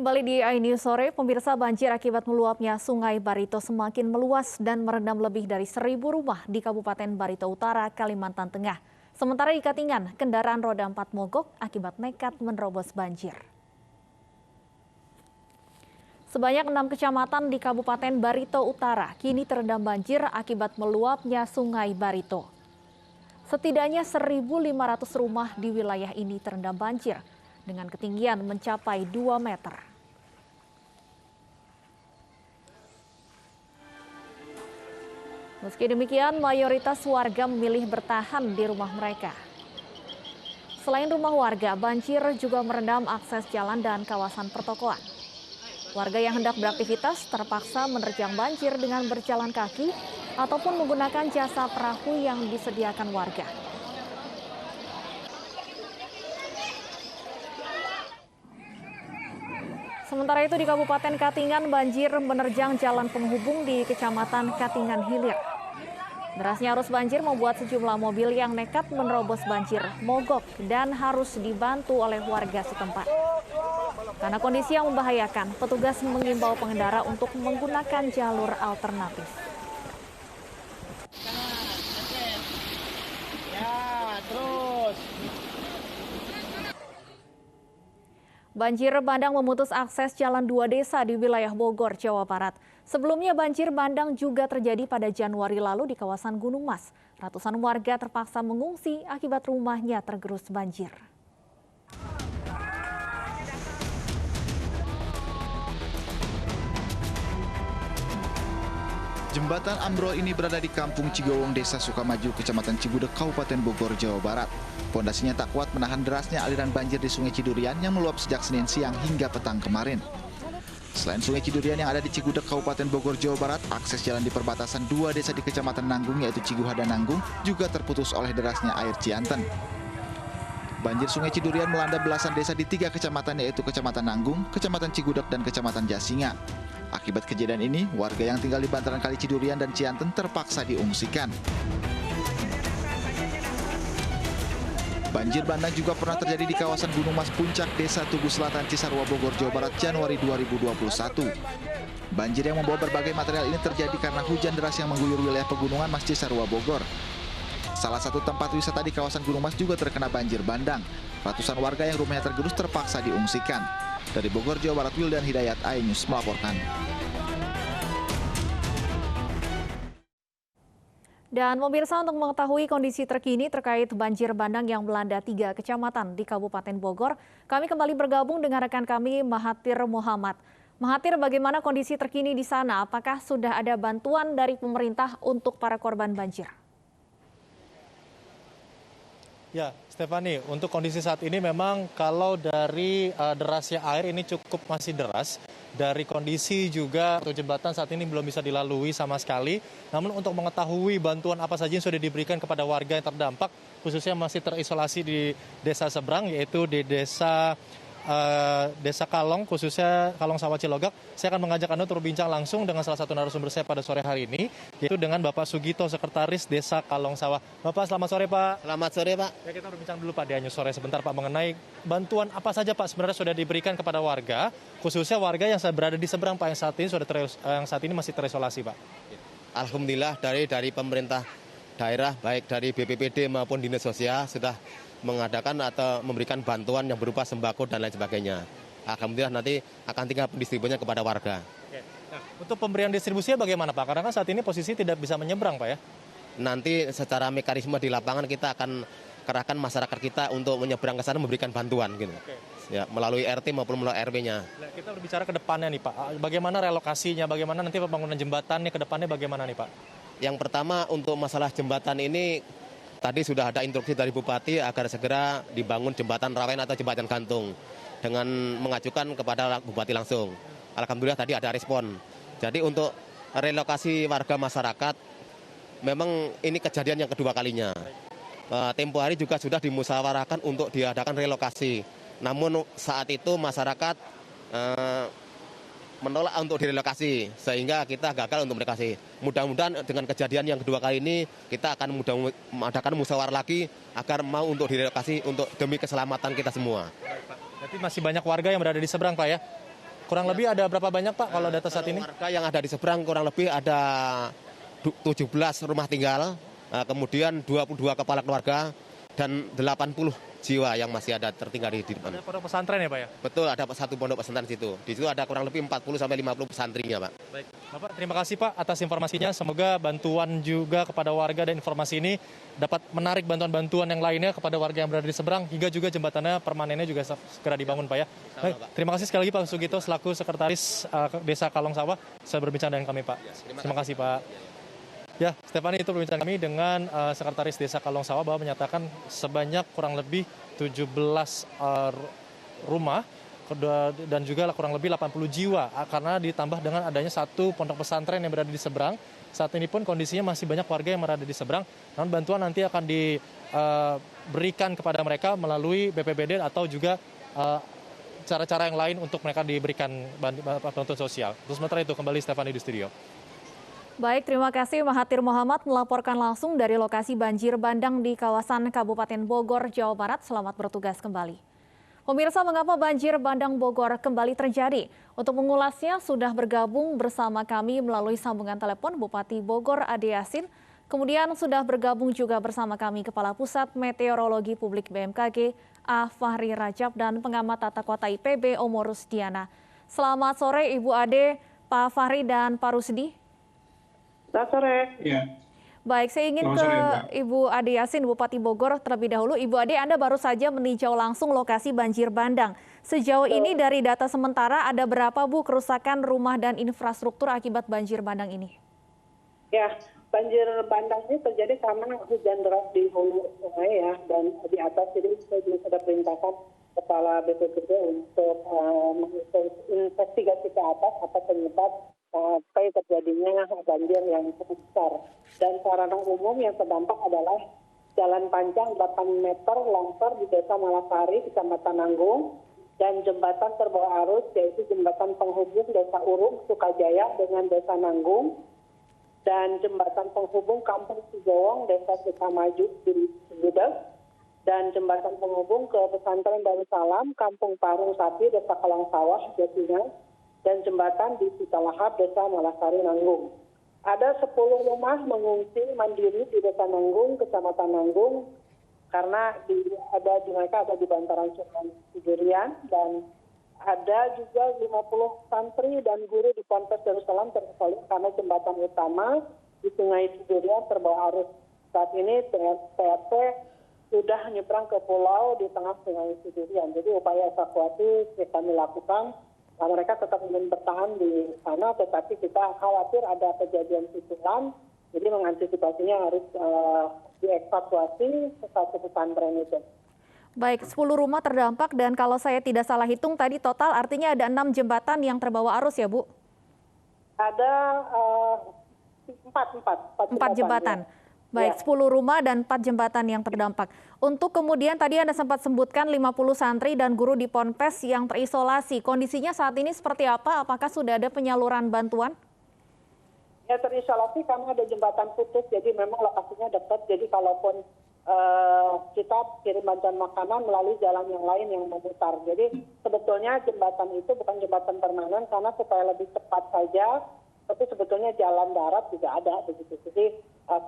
Kembali di iNews Sore, pemirsa, banjir akibat meluapnya Sungai Barito semakin meluas dan merendam lebih dari 1.000 rumah di Kabupaten Barito Utara, Kalimantan Tengah. Sementara di Katingan, kendaraan roda 4 mogok akibat nekat menerobos banjir. Sebanyak 6 kecamatan di Kabupaten Barito Utara kini terendam banjir akibat meluapnya Sungai Barito. Setidaknya 1.500 rumah di wilayah ini terendam banjir dengan ketinggian mencapai 2 meter. Meski demikian, mayoritas warga memilih bertahan di rumah mereka. Selain rumah warga, banjir juga merendam akses jalan dan kawasan pertokoan. Warga yang hendak beraktivitas terpaksa menerjang banjir dengan berjalan kaki ataupun menggunakan jasa perahu yang disediakan warga. Sementara itu di Kabupaten Katingan, banjir menerjang jalan penghubung di Kecamatan Katingan Hilir. Derasnya arus banjir membuat sejumlah mobil yang nekat menerobos banjir mogok dan harus dibantu oleh warga setempat. Karena kondisi yang membahayakan, petugas mengimbau pengendara untuk menggunakan jalur alternatif. Banjir bandang memutus akses jalan 2 desa di wilayah Bogor, Jawa Barat. Sebelumnya banjir bandang juga terjadi pada Januari lalu di kawasan Gunung Mas. Ratusan warga terpaksa mengungsi akibat rumahnya tergerus banjir. Jembatan ambrol ini berada di Kampung Cigowong, Desa Sukamaju, Kecamatan Cigudeg, Kabupaten Bogor, Jawa Barat. Pondasinya tak kuat menahan derasnya aliran banjir di Sungai Cidurian yang meluap sejak Senin siang hingga petang kemarin. Selain Sungai Cidurian yang ada di Cigudeg, Kabupaten Bogor, Jawa Barat, akses jalan di perbatasan 2 desa di Kecamatan Nanggung yaitu Ciguha dan Nanggung juga terputus oleh derasnya air Cianten. Banjir Sungai Cidurian melanda belasan desa di 3 kecamatan yaitu Kecamatan Nanggung, Kecamatan Cigudeg, dan Kecamatan Jasinga. Akibat kejadian ini, warga yang tinggal di bantaran Kali Cidurian dan Cianten terpaksa diungsikan. Banjir bandang juga pernah terjadi di kawasan Gunung Mas Puncak, Desa Tugu Selatan, Cisarua, Bogor, Jawa Barat, Januari 2021. Banjir yang membawa berbagai material ini terjadi karena hujan deras yang mengguyur wilayah pegunungan Mas Cisarua, Bogor. Salah satu tempat wisata di kawasan Gunung Mas juga terkena banjir bandang. Ratusan warga yang rumahnya tergerus terpaksa diungsikan. Dari Bogor, Jawa Barat, Wildan Hidayat, iNews melaporkan. Dan pemirsa, untuk mengetahui kondisi terkini terkait banjir bandang yang melanda 3 kecamatan di Kabupaten Bogor, kami kembali bergabung dengan rekan kami Mahathir Muhammad. Mahathir, bagaimana kondisi terkini di sana? Apakah sudah ada bantuan dari pemerintah untuk para korban banjir? Ya, Stefani, untuk kondisi saat ini memang kalau dari derasnya air ini cukup masih deras. Dari kondisi juga untuk jembatan saat ini belum bisa dilalui sama sekali. Namun untuk mengetahui bantuan apa saja yang sudah diberikan kepada warga yang terdampak, khususnya masih terisolasi di desa seberang, yaitu di Desa Kalong, khususnya Kalong Sawah Cilogak. Saya akan mengajak Anda untuk berbincang langsung dengan salah satu narasumber saya pada sore hari ini, yaitu dengan Bapak Sugito, Sekretaris Desa Kalong Sawah. Bapak, selamat sore, Pak. Selamat sore, Pak. Ya, kita berbincang dulu, Pak, di iNews Sore sebentar, Pak, mengenai bantuan apa saja, Pak, sebenarnya sudah diberikan kepada warga, khususnya warga yang berada di seberang, Pak, yang saat ini masih terisolasi, Pak. Alhamdulillah dari pemerintah daerah, baik dari BPPD maupun Dinas Sosial sudah mengadakan atau memberikan bantuan yang berupa sembako dan lain sebagainya. Alhamdulillah nanti akan tinggal pendistribusinya kepada warga. Oke. Nah, untuk pemberian distribusinya bagaimana, Pak? Karena kan saat ini posisi tidak bisa menyeberang, Pak, ya? Nanti secara mekanisme di lapangan kita akan kerahkan masyarakat kita untuk menyeberang ke sana memberikan bantuan gitu. Oke. Ya, melalui RT maupun melalui RW-nya. Nah, kita berbicara ke depannya nih, Pak. Bagaimana relokasinya? Bagaimana nanti pembangunan jembatannya ke depannya bagaimana nih, Pak? Yang pertama untuk masalah jembatan ini tadi sudah ada instruksi dari Bupati agar segera dibangun jembatan rawen atau jembatan gantung dengan mengajukan kepada Bupati langsung. Alhamdulillah tadi ada respon. Jadi untuk relokasi warga masyarakat memang ini kejadian yang kedua kalinya. Tempo hari juga sudah dimusyawarahkan untuk diadakan relokasi. Namun saat itu masyarakat menolak untuk direlokasi sehingga kita gagal untuk merelokasi. Mudah-mudahan dengan kejadian yang kedua kali ini kita akan mengadakan musyawarah lagi agar mau untuk direlokasi untuk demi keselamatan kita semua. Berarti masih banyak warga yang berada di seberang, Pak, ya? Kurang lebih ada berapa banyak Pak kalau data saat ini? Warga yang ada di seberang kurang lebih ada 17 rumah tinggal, kemudian 22 kepala keluarga, dan 80 jiwa yang masih ada tertinggal di depan. Ada pondok pesantren ya Pak ya? Betul, ada satu pondok pesantren di situ. Di situ ada kurang lebih 40-50 pesantrinya Pak. Baik, Bapak terima kasih Pak atas informasinya. Semoga bantuan juga kepada warga dan informasi ini dapat menarik bantuan-bantuan yang lainnya kepada warga yang berada di seberang, hingga juga jembatannya permanennya juga segera dibangun Pak ya. Baik, terima kasih sekali lagi Pak Sugito selaku Sekretaris Desa Kalong Sawah sudah berbincang dengan kami Pak. Terima kasih Pak. Ya, Stefani, itu perbincangan kami dengan Sekretaris Desa Kalong Sawah bahwa menyatakan sebanyak kurang lebih 17 rumah dan juga kurang lebih 80 jiwa karena ditambah dengan adanya satu pondok pesantren yang berada di seberang. Saat ini pun kondisinya masih banyak warga yang berada di seberang, namun bantuan nanti akan diberikan kepada mereka melalui BPBD atau juga cara-cara yang lain untuk mereka diberikan bantuan sosial. Terus sementara itu kembali Stefani di studio. Baik, terima kasih Mahathir Mohamad melaporkan langsung dari lokasi banjir bandang di kawasan Kabupaten Bogor, Jawa Barat. Selamat bertugas kembali. Pemirsa, mengapa banjir bandang Bogor kembali terjadi? Untuk mengulasnya sudah bergabung bersama kami melalui sambungan telepon Bupati Bogor Ade Yasin. Kemudian sudah bergabung juga bersama kami Kepala Pusat Meteorologi Publik BMKG A. Fahri Rajab dan pengamat tata kota IPB Omo Rusdiana. Selamat sore Ibu Ade, Pak Fahri dan Pak Rusdi. Selamat sore. Ya. Baik, saya ingin ke Ibu Ade Yasin, Bupati Bogor terlebih dahulu. Ibu Ade, Anda baru saja meninjau langsung lokasi banjir bandang. Sejauh ini dari data sementara ada berapa Bu kerusakan rumah dan infrastruktur akibat banjir bandang ini? Ya, banjir bandang ini terjadi karena hujan deras di hulu sungai ya, dan di atas ini saya juga sudah perintahkan Kepala BPBD untuk menginvestigasi ke atas apa penyebab terkait terjadinya banjir yang cukup besar. Dan sarana umum yang terdampak adalah jalan panjang 8 meter longsor di Desa Malasari, Kecamatan Nanggung, dan jembatan terbawa arus yaitu jembatan penghubung Desa Urung, Sukajaya dengan Desa Nanggung, dan jembatan penghubung Kampung Cigowong, Desa Sukamaju di Cigudeg, dan jembatan penghubung ke Pesantren Darussalam, Kampung Parung Sapi, Desa Kalong Sawah, Jatinang, dan jembatan di Citalahap, Desa Malasari, Nanggung. Ada 10 rumah mengungsi mandiri di Desa Nanggung, Kecamatan Nanggung, karena mereka ada di bantaran Sungai Cidurian, dan ada juga 50 santri dan guru di Ponpes Darussalam terisolir karena jembatan utama di Sungai Cidurian terbawa arus. Saat ini TRT sudah nyebrang ke pulau di tengah Sungai Cidurian. Jadi upaya evakuasi kami lakukan. Mereka tetap ingin bertahan di sana, tetapi kita khawatir ada kejadian susulan, jadi mengantisipasinya harus dievakuasi ke satu pesantren itu. Baik, 10 rumah terdampak dan kalau saya tidak salah hitung tadi total artinya ada 6 jembatan yang terbawa arus ya Bu? Ada 4 jembatan. Ya. Baik, 10 rumah dan 4 jembatan yang terdampak. Untuk kemudian tadi Anda sempat sebutkan 50 santri dan guru di Ponpes yang terisolasi. Kondisinya saat ini seperti apa? Apakah sudah ada penyaluran bantuan? Ya, terisolasi karena ada jembatan putus, jadi memang lokasinya dekat. Jadi kalaupun kita kirim bantuan makanan melalui jalan yang lain yang memutar. Jadi sebetulnya jembatan itu bukan jembatan permanen karena supaya lebih cepat saja. Tapi sebetulnya jalan darat juga ada begitu. Jadi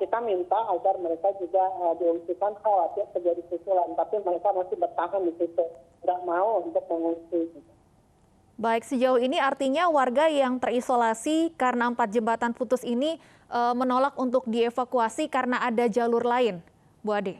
kita minta agar mereka juga diungsikan, khawatir terjadi susulan. Tapi mereka masih bertahan di situ, tidak mau untuk mengungsi. Baik, sejauh ini artinya warga yang terisolasi karena 4 jembatan putus ini menolak untuk dievakuasi karena ada jalur lain, Bu Ade?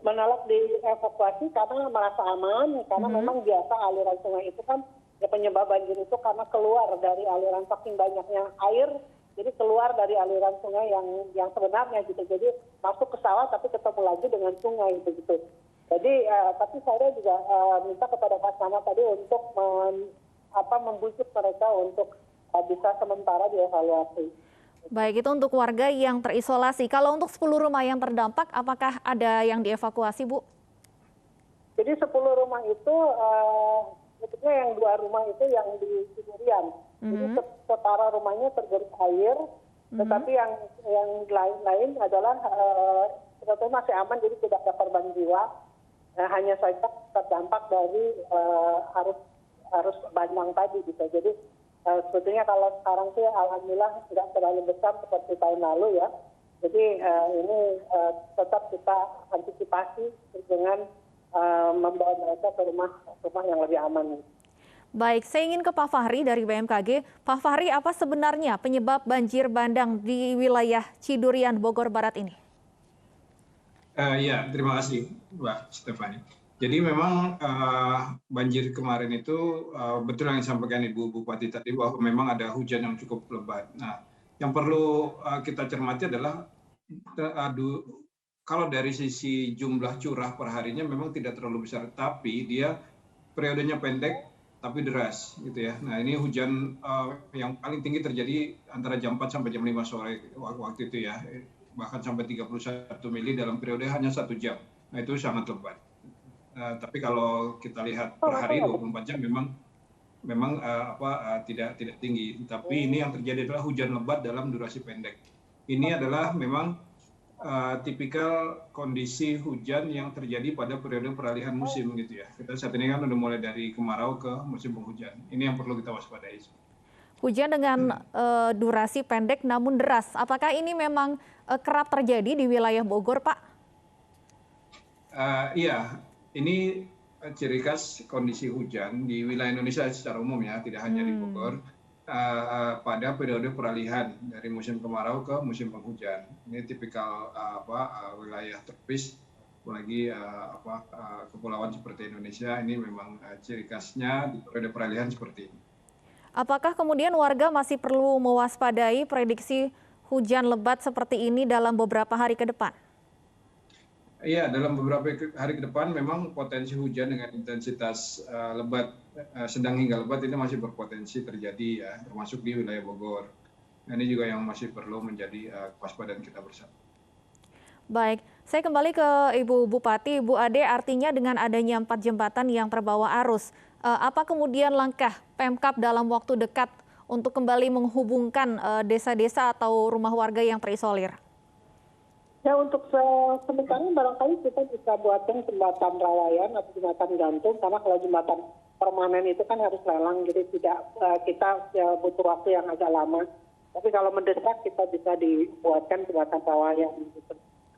Menolak dievakuasi karena merasa aman, karena memang biasa aliran sungai itu kan ya penyebab banjir itu karena keluar dari aliran saking banyaknya air, jadi keluar dari aliran sungai yang sebenarnya gitu. Jadi masuk ke sawah tapi ketemu lagi dengan sungai begitu. Jadi tapi saya juga minta kepada Pak Sama tadi untuk membujuk mereka untuk bisa sementara dievaluasi. Baik, itu untuk warga yang terisolasi. Kalau untuk 10 rumah yang terdampak, apakah ada yang dievakuasi, Bu? Jadi 10 rumah itu sebetulnya yang 2 rumah itu yang di Cidurian. Jadi setara rumahnya tergerus air, tetapi yang lain adalah sebetulnya masih aman, jadi tidak ada korban jiwa. Hanya saja terdampak dari arus arus bandang tadi gitu. Jadi sebetulnya kalau sekarang sih alhamdulillah nggak terlalu besar seperti tahun lalu ya. Jadi ini tetap kita antisipasi dengan membawa mereka ke rumah yang lebih aman. Baik, saya ingin ke Pak Fahri dari BMKG. Pak Fahri, apa sebenarnya penyebab banjir bandang di wilayah Cidurian, Bogor Barat ini? Ya, terima kasih Mbak Stefani. Jadi memang banjir kemarin itu betul yang disampaikan Ibu Bupati tadi bahwa memang ada hujan yang cukup lebat. Nah, yang perlu kita cermati adalah kalau dari sisi jumlah curah per harinya memang tidak terlalu besar, tapi dia periodenya pendek tapi deras gitu ya. Nah, ini hujan yang paling tinggi terjadi antara jam 4 sampai jam 5 sore waktu itu ya. Bahkan sampai 31 mili dalam periode hanya 1 jam. Nah, itu sangat lebat. Tapi kalau kita lihat per hari 24 jam memang tidak tinggi. Tapi ini yang terjadi adalah hujan lebat dalam durasi pendek. Ini adalah memang tipikal kondisi hujan yang terjadi pada periode peralihan musim gitu ya. Kita saat ini kan udah mulai dari kemarau ke musim penghujan. Ini yang perlu kita waspadai. Hujan dengan durasi pendek namun deras. Apakah ini memang kerap terjadi di wilayah Bogor, Pak? Iya, ini ciri khas kondisi hujan di wilayah Indonesia secara umum ya, tidak hanya di Bogor. Pada periode peralihan dari musim kemarau ke musim penghujan. Ini tipikal wilayah tropis, apalagi kepulauan seperti Indonesia. Ini memang ciri khasnya di periode peralihan seperti ini. Apakah kemudian warga masih perlu mewaspadai prediksi hujan lebat seperti ini dalam beberapa hari ke depan? Iya, dalam beberapa hari ke depan memang potensi hujan dengan intensitas lebat, sedang hingga lebat ini masih berpotensi terjadi ya, termasuk di wilayah Bogor. Nah, ini juga yang masih perlu menjadi kewaspadaan kita bersama. Baik, saya kembali ke Ibu Bupati. Bu Ade, artinya dengan adanya 4 jembatan yang terbawa arus, apa kemudian langkah Pemkab dalam waktu dekat untuk kembali menghubungkan desa-desa atau rumah warga yang terisolir? Ya, untuk sementara barangkali kita bisa buatkan jembatan rawayan atau jembatan gantung, karena kalau jembatan permanen itu kan harus lelang, jadi tidak kita butuh waktu yang agak lama. Tapi kalau mendesak kita bisa dibuatkan jembatan rawayan gitu,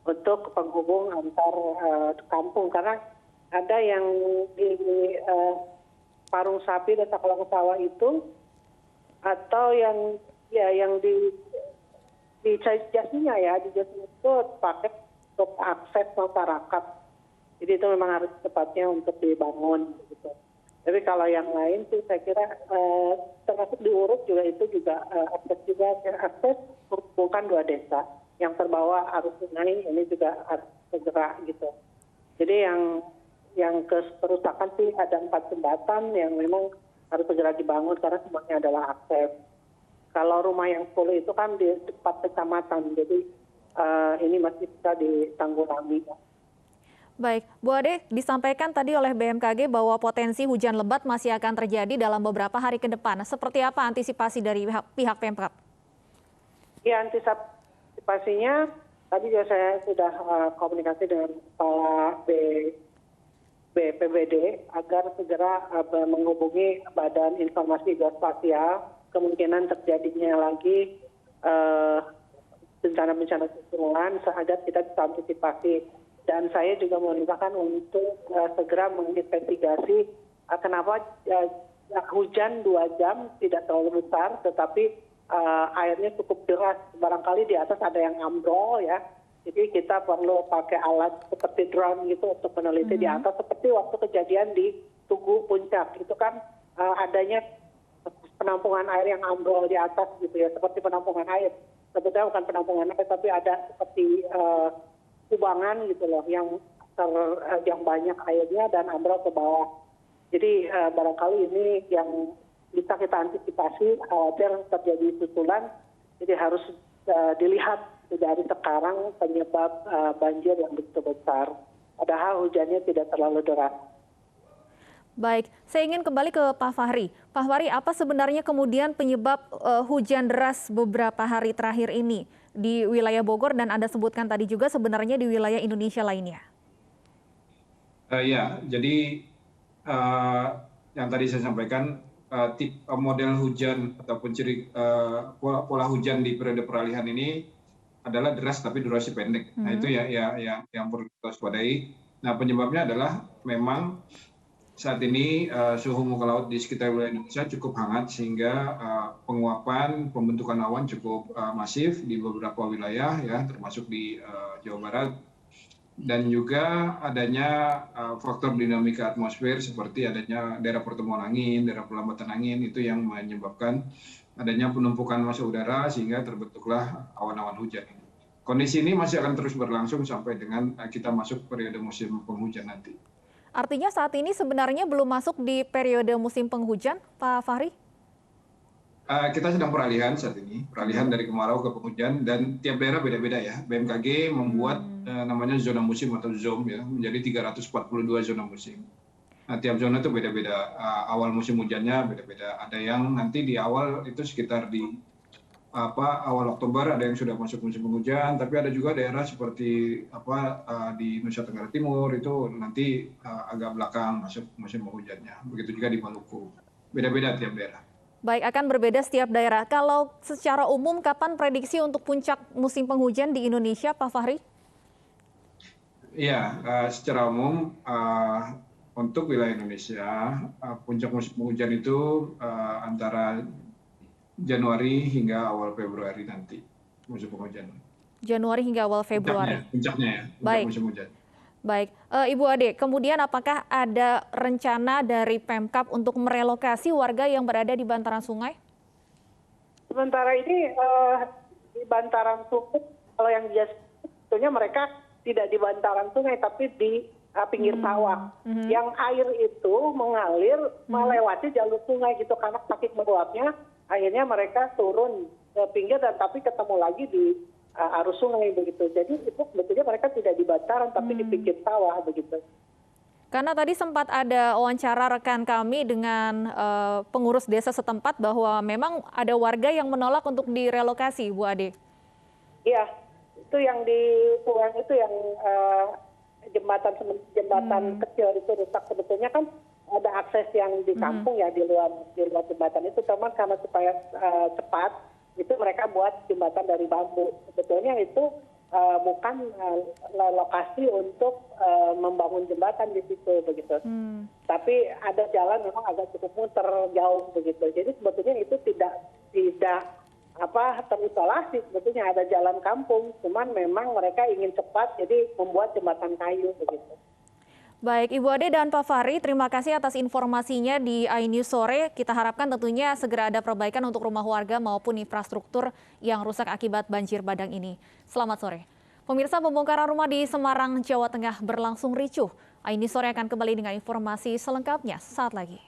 untuk penghubung antar kampung, karena ada yang di Parung Sapi, Desa Kolong Sawah itu, atau yang di Jasinya ya, di Jasinya itu pakai untuk akses masyarakat. Jadi itu memang harus cepatnya untuk dibangun gitu. Tapi kalau yang lain sih saya kira termasuk di Uruk juga itu juga akses menghubungkan 2 desa yang terbawa arus sungai, ini juga harus segera gitu. Jadi yang kerusakan sih ada 4 jembatan yang memang harus segera dibangun karena semuanya adalah akses. Kalau rumah yang 10 itu kan di 4 kecamatan, jadi ini masih bisa ditanggulangi. Baik, Bu Ade, disampaikan tadi oleh BMKG bahwa potensi hujan lebat masih akan terjadi dalam beberapa hari ke depan. Seperti apa antisipasi dari pihak Pemkab? Ya, antisipasinya tadi juga saya sudah komunikasi dengan Kepala BPBD agar segera menghubungi Badan Informasi Geospasial, kemungkinan terjadinya lagi bencana-bencana susulan agar kita bisa antisipasi. Dan saya juga memerintahkan untuk segera menginvestigasi kenapa hujan 2 jam tidak terlalu besar, tetapi airnya cukup deras. Barangkali di atas ada yang ambrol ya. Jadi kita perlu pakai alat seperti drone gitu untuk meneliti di atas. Seperti waktu kejadian di Tugu Puncak, itu kan adanya penampungan air yang ambrol di atas gitu ya. Seperti penampungan air. Sebetulnya bukan penampungan air, tapi ada seperti kubangan gitu loh yang banyak airnya dan ambrol ke bawah. Jadi barangkali ini yang bisa kita antisipasi khawatir terjadi susulan. Jadi harus dilihat dari sekarang penyebab banjir yang begitu besar. Padahal hujannya tidak terlalu deras. Baik, saya ingin kembali ke Pak Fahri. Pak Fahri, apa sebenarnya kemudian penyebab hujan deras beberapa hari terakhir ini di wilayah Bogor dan Anda sebutkan tadi juga sebenarnya di wilayah Indonesia lainnya? Ya, jadi yang tadi saya sampaikan, model hujan ataupun pola hujan di periode peralihan ini adalah deras tapi durasi pendek. Nah itu yang perlu kita waspadai. Nah penyebabnya adalah memang saat ini suhu muka laut di sekitar wilayah Indonesia cukup hangat sehingga penguapan pembentukan awan cukup masif di beberapa wilayah ya, termasuk di Jawa Barat, dan juga adanya faktor dinamika atmosfer seperti adanya daerah pertemuan angin, daerah pelambatan angin, itu yang menyebabkan adanya penumpukan massa udara sehingga terbentuklah awan-awan hujan. Kondisi ini masih akan terus berlangsung sampai dengan kita masuk periode musim penghujan nanti. Artinya saat ini sebenarnya belum masuk di periode musim penghujan, Pak Fahri? Kita sedang peralihan saat ini, peralihan dari kemarau ke penghujan, dan tiap daerah beda-beda ya. BMKG membuat namanya zona musim atau ZOM ya, menjadi 342 zona musim. Nah, tiap zona itu beda-beda, awal musim hujannya beda-beda. Ada yang nanti di awal itu sekitar di awal Oktober ada yang sudah masuk musim penghujan, tapi ada juga daerah seperti di Nusa Tenggara Timur itu nanti agak belakang masuk musim penghujannya. Begitu juga di Maluku. Beda-beda tiap daerah. Baik, akan berbeda setiap daerah. Kalau secara umum, kapan prediksi untuk puncak musim penghujan di Indonesia, Pak Fahri? Iya, secara umum untuk wilayah Indonesia, puncak musim penghujan itu antara Januari hingga awal Februari nanti, musim penghujan. Januari hingga awal Februari. Puncaknya ya, puncak musim hujan. Baik, Ibu Ade, kemudian apakah ada rencana dari Pemkab untuk merelokasi warga yang berada di bantaran sungai? Sementara ini di bantaran sungai, kalau yang biasa sebetulnya mereka tidak di bantaran sungai tapi di pinggir sawah. Yang air itu mengalir melewati jalur sungai gitu, karena saking meluapnya akhirnya mereka turun ke pinggir dan tapi ketemu lagi di arus sungai begitu. Jadi itu sebetulnya mereka tidak di bantaran tapi di pinggir sawah begitu. Karena tadi sempat ada wawancara rekan kami dengan pengurus desa setempat bahwa memang ada warga yang menolak untuk direlokasi, Bu Ade. Iya, itu yang di Pulang itu yang jembatan kecil itu rusak. Sebetulnya kan ada akses yang di kampung ya di luar jembatan itu, teman karena supaya cepat itu mereka buat jembatan dari bambu. Sebetulnya itu bukan lokasi untuk membangun jembatan di situ begitu. Tapi ada jalan memang agak cukup muter jauh begitu. Jadi sebetulnya itu tidak terisolasi, sebetulnya ada jalan kampung, cuman memang mereka ingin cepat jadi membuat jembatan kayu begitu. Baik, Ibu Ade dan Pak Fahri, terima kasih atas informasinya di iNews Sore. Kita harapkan tentunya segera ada perbaikan untuk rumah warga maupun infrastruktur yang rusak akibat banjir bandang ini. Selamat sore. Pemirsa, pembongkaran rumah di Semarang, Jawa Tengah berlangsung ricuh. iNews Sore akan kembali dengan informasi selengkapnya saat lagi.